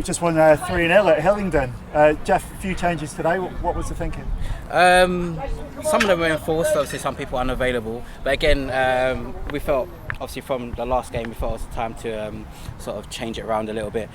We just won 3-0 at Hillingdon. Jeff, a few changes today. What was the thinking? Some of them were enforced, obviously some people unavailable. But again, we felt, obviously from the last game, we felt it was time to sort of change it around a little bit.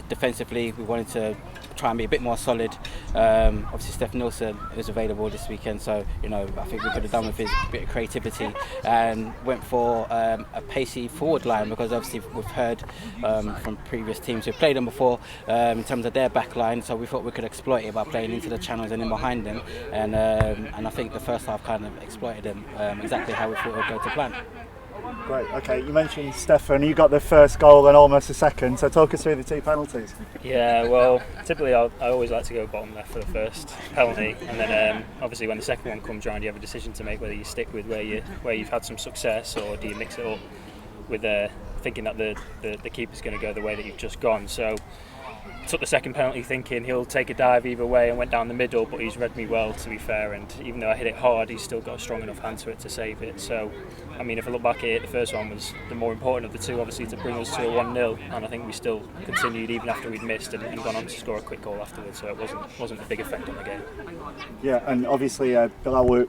Defensively, we wanted to try and be a bit more solid. Obviously, Steph Nielsen is available this weekend, so I think we could have done with his bit of creativity and went for a pacey forward line, because obviously we've heard from previous teams who've played them before in terms of their back line, so we thought we could exploit it by playing into the channels and in behind them, and I think the first half kind of exploited them exactly how we thought it would go to plan. Great, okay, you mentioned Stefan, you got the first goal and almost a second, so talk us through the two penalties. Yeah, well, typically I always like to go bottom left for the first penalty, and then obviously when the second one comes around, you have a decision to make whether you stick with where you've had some success, or do you mix it up with thinking that the keeper's going to go the way that you've just gone. So took the second penalty thinking he'll take a dive either way, and went down the middle, but he's read me well, to be fair, and even though I hit it hard, he's still got a strong enough hand to it to save it. So I mean, if I look back at it, the first one was the more important of the two, obviously, to bring us to a 1-0, and I think we still continued even after we'd missed and gone on to score a quick goal afterwards, so it wasn't a big effect on the game. Yeah, and obviously Bilal,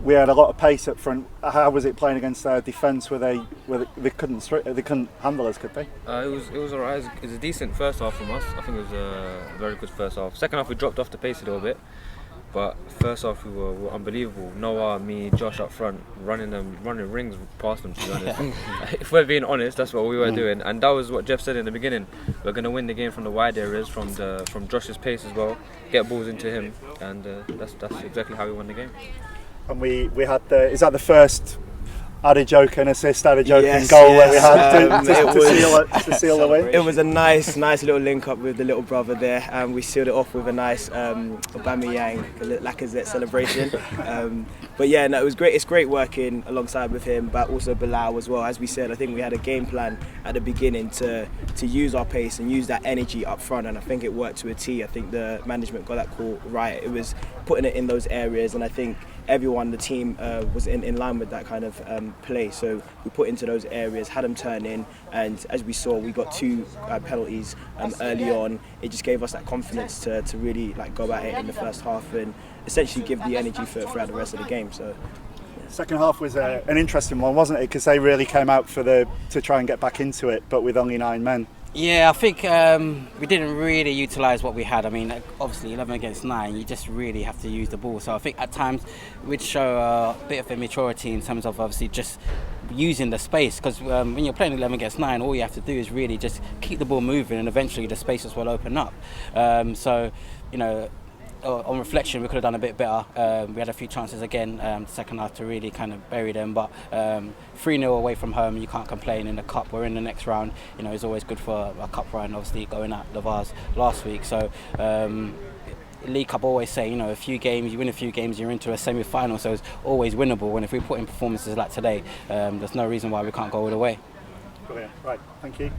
we had a lot of pace up front. How was it playing against their defence? They couldn't handle us, could they? It was alright. It was a decent first half from us. I think it was a very good first half. Second half we dropped off the pace a little bit, but first half we were unbelievable. Noah, me, Josh up front, running rings past them, to be honest. If we're being honest, that's what we were doing, and that was what Jeff said in the beginning. We're going to win the game from the wide areas, from Josh's pace as well, get balls into him, and that's exactly how we won the game. And we had is that the first Adejoke assist, Adejoke yes, goal yes. to seal the win? It was a nice little link up with the little brother there, and we sealed it off with a nice Aubameyang Lacazette celebration. But yeah, no, it was great. It's great working alongside with him, but also Bilal as well. As we said, I think we had a game plan at the beginning to use our pace and use that energy up front, and I think it worked to a T. I think the management got that call right. It was putting it in those areas, and I think everyone, the team, was in line with that kind of play. So we put into those areas, had them turn in, and as we saw, we got two penalties early on. It just gave us that confidence to really go at it in the first half and essentially give the energy throughout the rest of the game. So second half was an interesting one, wasn't it? Because they really came out to try and get back into it, but with only 9 men. Yeah, I think we didn't really utilise what we had. I mean, obviously 11 against 9, you just really have to use the ball. So I think at times we'd show a bit of immaturity in terms of obviously just using the space, because when you're playing 11 against 9, all you have to do is really just keep the ball moving, and eventually the spaces will open up. On reflection, we could have done a bit better. We had a few chances again, the second half, to really kind of bury them, but 3-0 away from home, you can't complain. In the cup, we're in the next round. It's always good for a cup run, obviously going at the Vars last week. So League Cup, always say, you win a few games, you're into a semi-final, so it's always winnable. And if we put in performances like today, there's no reason why we can't go all the way. Brilliant. Right, thank you.